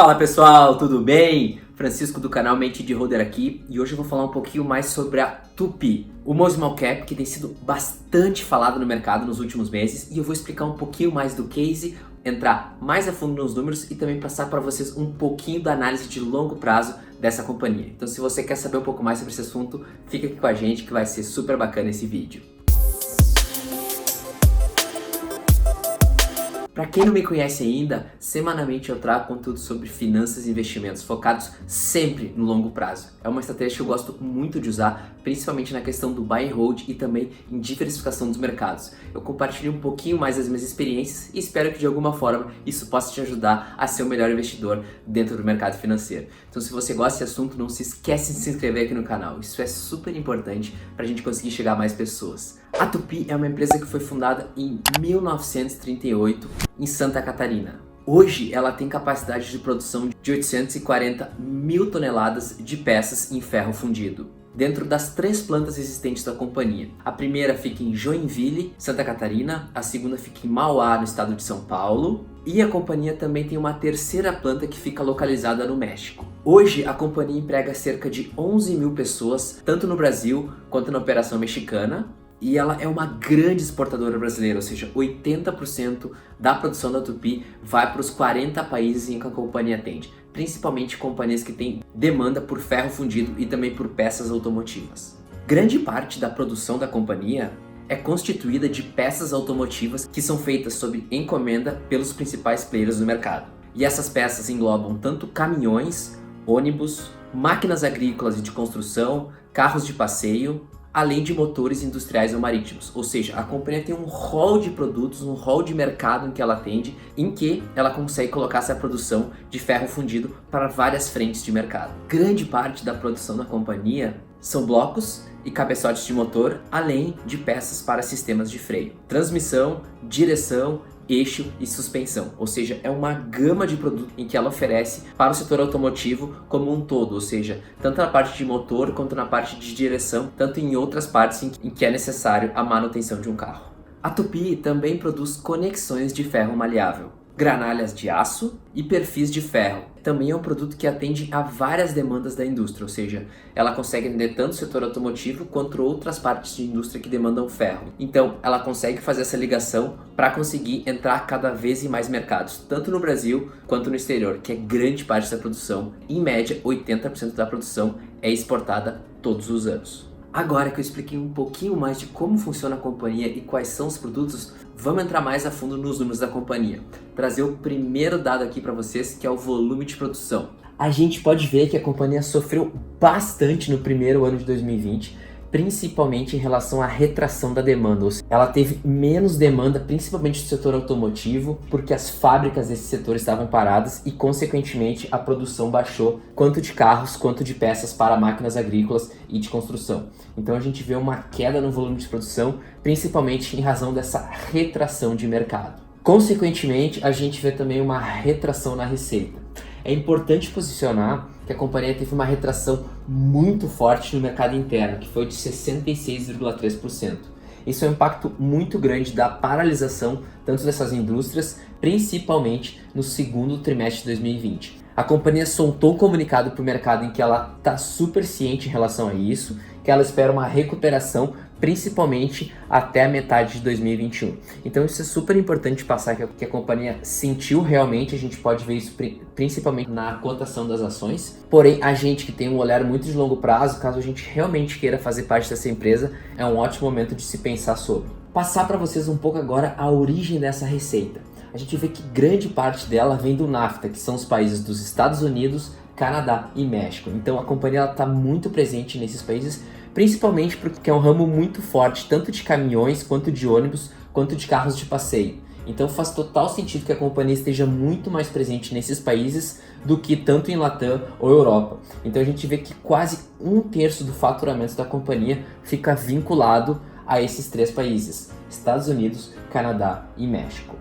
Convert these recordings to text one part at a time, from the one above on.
Fala pessoal, tudo bem? Francisco do canal Mente de Holder aqui e hoje eu vou falar um pouquinho mais sobre a Tupy, uma small cap que tem sido bastante falado no mercado nos últimos meses, e eu vou explicar um pouquinho mais do case, entrar mais a fundo nos números e também passar para vocês um pouquinho da análise de longo prazo dessa companhia. Então se você quer saber um pouco mais sobre esse assunto, fica aqui com a gente que vai ser super bacana esse vídeo. Para quem não me conhece ainda, semanalmente eu trago conteúdo sobre finanças e investimentos focados sempre no longo prazo. É uma estratégia que eu gosto muito de usar, principalmente na questão do buy and hold e também em diversificação dos mercados. Eu compartilho um pouquinho mais das minhas experiências e espero que de alguma forma isso possa te ajudar a ser o melhor investidor dentro do mercado financeiro. Então se você gosta desse assunto, não se esquece de se inscrever aqui no canal. Isso é super importante para a gente conseguir chegar a mais pessoas. A Tupy é uma empresa que foi fundada em 1938 em Santa Catarina. Hoje ela tem capacidade de produção de 840 mil toneladas de peças em ferro fundido, dentro das 3 plantas existentes da companhia. A primeira fica em Joinville, Santa Catarina, a segunda fica em Mauá, no estado de São Paulo, e a companhia também tem uma terceira planta que fica localizada no México. Hoje a companhia emprega cerca de 11 mil pessoas, tanto no Brasil quanto na operação mexicana, e ela é uma grande exportadora brasileira, ou seja, 80% da produção da Tupy vai para os 40 países em que a companhia atende, principalmente companhias que têm demanda por ferro fundido e também por peças automotivas. Grande parte da produção da companhia é constituída de peças automotivas que são feitas sob encomenda pelos principais players do mercado. E essas peças englobam tanto caminhões, ônibus, máquinas agrícolas e de construção, carros de passeio, além de motores industriais ou marítimos. Ou seja, a companhia tem um rol de produtos, um rol de mercado em que ela atende, em que ela consegue colocar essa produção de ferro fundido para várias frentes de mercado. Grande parte da produção da companhia são blocos e cabeçotes de motor, além de peças para sistemas de freio, transmissão, direção, eixo e suspensão, ou seja, é uma gama de produtos em que ela oferece para o setor automotivo como um todo, ou seja, tanto na parte de motor quanto na parte de direção, tanto em outras partes em que é necessário a manutenção de um carro. A Tupy também produz conexões de ferro maleável, granalhas de aço e perfis de ferro. Também é um produto que atende a várias demandas da indústria, ou seja, ela consegue atender tanto o setor automotivo quanto outras partes de indústria que demandam ferro. Então, ela consegue fazer essa ligação para conseguir entrar cada vez em mais mercados, tanto no Brasil quanto no exterior, que é grande parte da produção. Em média, 80% da produção é exportada todos os anos. Agora que eu expliquei um pouquinho mais de como funciona a companhia e quais são os produtos, vamos entrar mais a fundo nos números da companhia. Trazer o primeiro dado aqui para vocês, que é o volume de produção. A gente pode ver que a companhia sofreu bastante no primeiro ano de 2020, principalmente em relação à retração da demanda. Ou seja, ela teve menos demanda, principalmente do setor automotivo, porque as fábricas desse setor estavam paradas e, consequentemente, a produção baixou, quanto de carros quanto de peças para máquinas agrícolas e de construção. Então a gente vê uma queda no volume de produção, principalmente em razão dessa retração de mercado. Consequentemente, a gente vê também uma retração na receita. É importante posicionar que a companhia teve uma retração muito forte no mercado interno, que foi de 66,3%. Isso é um impacto muito grande da paralisação tanto dessas indústrias, principalmente no segundo trimestre de 2020. A companhia soltou um comunicado para o mercado em que ela está super ciente em relação a isso, que ela espera uma recuperação principalmente até a metade de 2021. Então isso é super importante passar que a companhia sentiu realmente, a gente pode ver isso principalmente na cotação das ações. Porém, a gente que tem um olhar muito de longo prazo, caso a gente realmente queira fazer parte dessa empresa, é um ótimo momento de se pensar sobre. Passar para vocês um pouco agora a origem dessa receita. A gente vê que grande parte dela vem do NAFTA, que são os países dos Estados Unidos, Canadá e México. Então a companhia está muito presente nesses países, principalmente porque é um ramo muito forte, tanto de caminhões, quanto de ônibus, quanto de carros de passeio. Então faz total sentido que a companhia esteja muito mais presente nesses países do que tanto em Latam ou Europa. Então a gente vê que quase 1/3 do faturamento da companhia fica vinculado a esses 3 países, Estados Unidos, Canadá e México.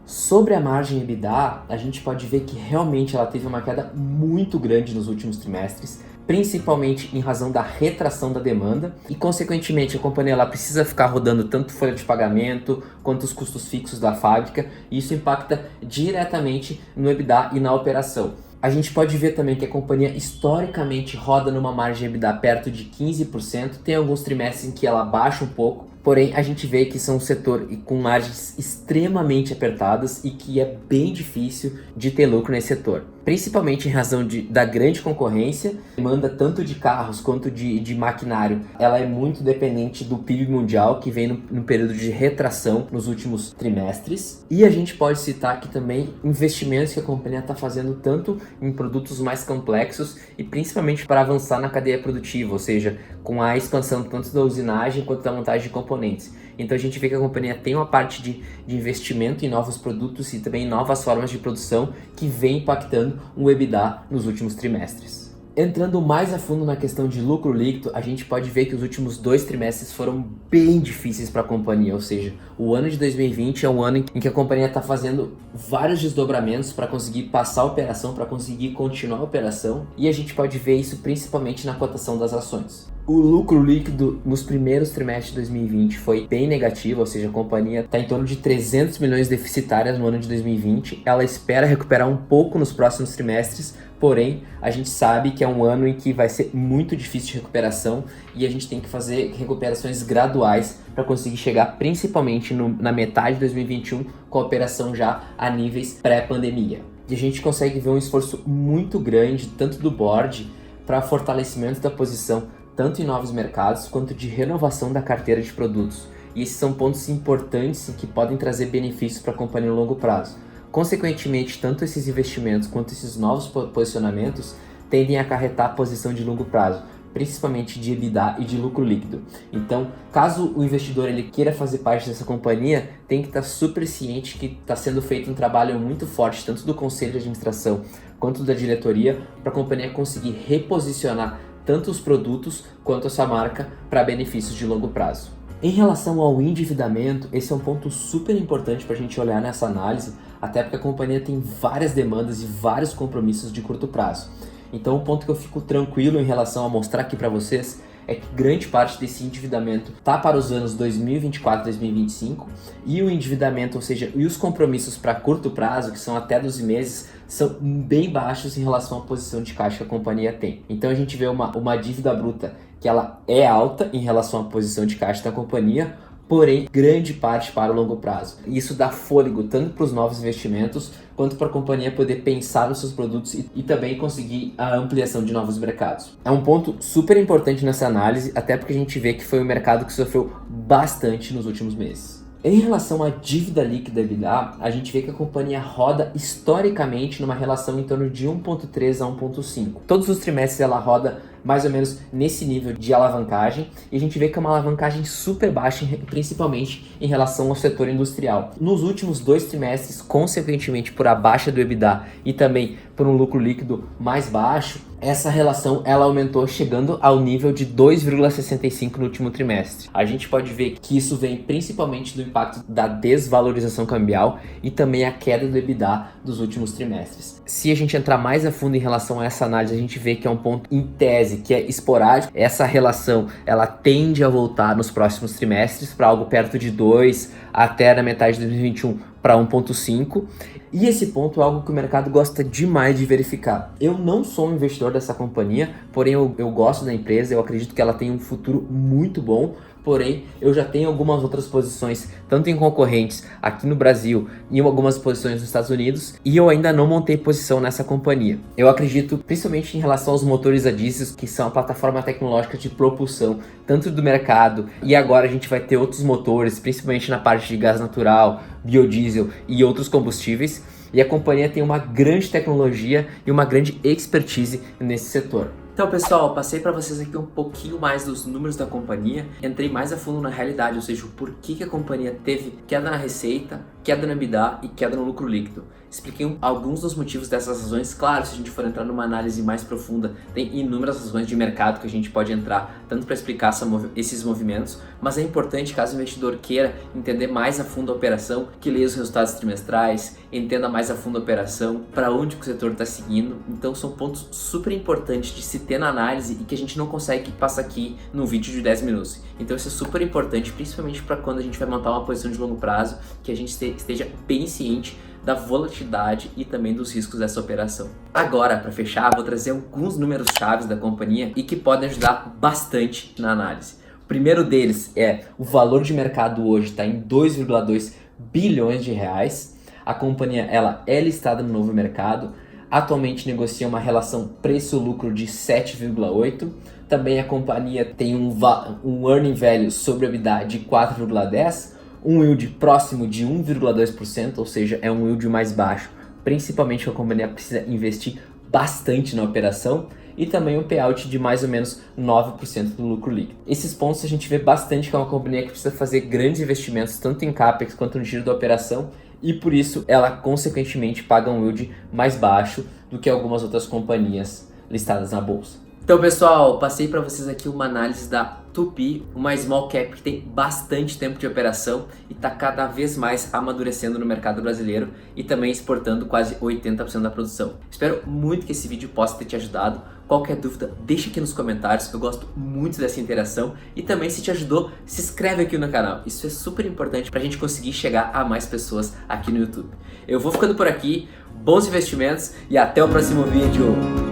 Sobre a margem EBITDA, a gente pode ver que realmente ela teve uma queda muito grande nos últimos trimestres, principalmente em razão da retração da demanda e, consequentemente, a companhia ela precisa ficar rodando tanto folha de pagamento quanto os custos fixos da fábrica, e isso impacta diretamente no EBITDA e na operação. A gente pode ver também que a companhia historicamente roda numa margem EBITDA perto de 15%, tem alguns trimestres em que ela baixa um pouco, porém a gente vê que são um setor com margens extremamente apertadas e que é bem difícil de ter lucro nesse setor. Principalmente em razão da grande concorrência, demanda tanto de carros quanto de maquinário. Ela é muito dependente do PIB mundial, que vem no período de retração nos últimos trimestres. E a gente pode citar aqui também investimentos que a companhia está fazendo tanto em produtos mais complexos e principalmente para avançar na cadeia produtiva, ou seja, com a expansão tanto da usinagem quanto da montagem de componentes. Então a gente vê que a companhia tem uma parte de investimento em novos produtos e também em novas formas de produção que vem impactando o EBITDA nos últimos trimestres. Entrando mais a fundo na questão de lucro líquido, a gente pode ver que os últimos 2 trimestres foram bem difíceis para a companhia, ou seja, o ano de 2020 é um ano em que a companhia está fazendo vários desdobramentos para conseguir passar a operação, para conseguir continuar a operação, e a gente pode ver isso principalmente na cotação das ações. O lucro líquido nos primeiros trimestres de 2020 foi bem negativo, ou seja, a companhia está em torno de 300 milhões deficitárias no ano de 2020. Ela espera recuperar um pouco nos próximos trimestres, porém, a gente sabe que é um ano em que vai ser muito difícil de recuperação e a gente tem que fazer recuperações graduais para conseguir chegar principalmente na metade de 2021 com a operação já a níveis pré-pandemia. E a gente consegue ver um esforço muito grande, tanto do board, para fortalecimento da posição tanto em novos mercados quanto de renovação da carteira de produtos. E esses são pontos importantes que podem trazer benefícios para a companhia no longo prazo. Consequentemente, tanto esses investimentos quanto esses novos posicionamentos tendem a acarretar a posição de longo prazo, principalmente de EBITDA e de lucro líquido. Então, caso o investidor ele queira fazer parte dessa companhia, tem que estar super ciente que está sendo feito um trabalho muito forte, tanto do conselho de administração quanto da diretoria, para a companhia conseguir reposicionar tanto os produtos quanto essa marca para benefícios de longo prazo. Em relação ao endividamento, esse é um ponto super importante para a gente olhar nessa análise, até porque a companhia tem várias demandas e vários compromissos de curto prazo. Então, o ponto que eu fico tranquilo em relação a mostrar aqui para vocês é que grande parte desse endividamento está para os anos 2024 e 2025 e o endividamento, ou seja, e os compromissos para curto prazo, que são até 12 meses, são bem baixos em relação à posição de caixa que a companhia tem. Então a gente vê uma dívida bruta que ela é alta em relação à posição de caixa da companhia, porém grande parte para o longo prazo. Isso dá fôlego tanto para os novos investimentos quanto para a companhia poder pensar nos seus produtos e também conseguir a ampliação de novos mercados. É um ponto super importante nessa análise, até porque a gente vê que foi um mercado que sofreu bastante nos últimos meses. Em relação à dívida líquida EBITDA, a gente vê que a companhia roda historicamente numa relação em torno de 1.3 a 1.5. Todos os trimestres ela roda mais ou menos nesse nível de alavancagem e a gente vê que é uma alavancagem super baixa, principalmente em relação ao setor industrial. Nos últimos 2 trimestres, consequentemente por a baixa do EBITDA e também por um lucro líquido mais baixo, essa relação ela aumentou chegando ao nível de 2,65 no último trimestre. A gente pode ver que isso vem principalmente do impacto da desvalorização cambial e também a queda do EBITDA dos últimos trimestres. Se a gente entrar mais a fundo em relação a essa análise, a gente vê que é um ponto em tese que é esporádico. Essa relação ela tende a voltar nos próximos trimestres para algo perto de 2 até na metade de 2021 para 1.5. E esse ponto é algo que o mercado gosta demais de verificar. Eu não sou um investidor dessa companhia, porém eu gosto da empresa, eu acredito que ela tem um futuro muito bom, porém eu já tenho algumas outras posições, tanto em concorrentes aqui no Brasil e em algumas posições nos Estados Unidos, e eu ainda não montei posição nessa companhia. Eu acredito principalmente em relação aos motores a diesel, que são a plataforma tecnológica de propulsão, tanto do mercado, e agora a gente vai ter outros motores, principalmente na parte de gás natural, biodiesel e outros combustíveis, e a companhia tem uma grande tecnologia e uma grande expertise nesse setor. Então, pessoal, passei para vocês aqui um pouquinho mais dos números da companhia, entrei mais a fundo na realidade, ou seja, o porquê que a companhia teve queda na receita, queda no EBITDA e queda no lucro líquido. Expliquei alguns dos motivos dessas razões. Claro, se a gente for entrar numa análise mais profunda, tem inúmeras razões de mercado que a gente pode entrar, tanto para explicar esses movimentos, mas é importante, caso o investidor queira entender mais a fundo a operação, que leia os resultados trimestrais, entenda mais a fundo a operação, para onde que o setor está seguindo. Então são pontos super importantes de se ter na análise e que a gente não consegue passar aqui num vídeo de 10 minutos. Então isso é super importante, principalmente para quando a gente vai montar uma posição de longo prazo, que a gente esteja bem ciente da volatilidade e também dos riscos dessa operação. Agora, para fechar, vou trazer alguns números chaves da companhia e que podem ajudar bastante na análise. O primeiro deles é o valor de mercado hoje está em 2,2 bilhões de reais. A companhia ela é listada no Novo Mercado. Atualmente negocia uma relação preço-lucro de 7,8. Também a companhia tem um earning value sobre EBITDA de 4,10, um yield próximo de 1,2%, ou seja, é um yield mais baixo, principalmente porque a companhia precisa investir bastante na operação, e também um payout de mais ou menos 9% do lucro líquido. Esses pontos a gente vê bastante que é uma companhia que precisa fazer grandes investimentos, tanto em CAPEX quanto no giro da operação, e por isso ela consequentemente paga um yield mais baixo do que algumas outras companhias listadas na bolsa. Então pessoal, passei para vocês aqui uma análise da Tupy, uma small cap que tem bastante tempo de operação e está cada vez mais amadurecendo no mercado brasileiro e também exportando quase 80% da produção. Espero muito que esse vídeo possa ter te ajudado. Qualquer dúvida, deixa aqui nos comentários, eu gosto muito dessa interação. E também, se te ajudou, se inscreve aqui no canal. Isso é super importante para a gente conseguir chegar a mais pessoas aqui no YouTube. Eu vou ficando por aqui, bons investimentos e até o próximo vídeo.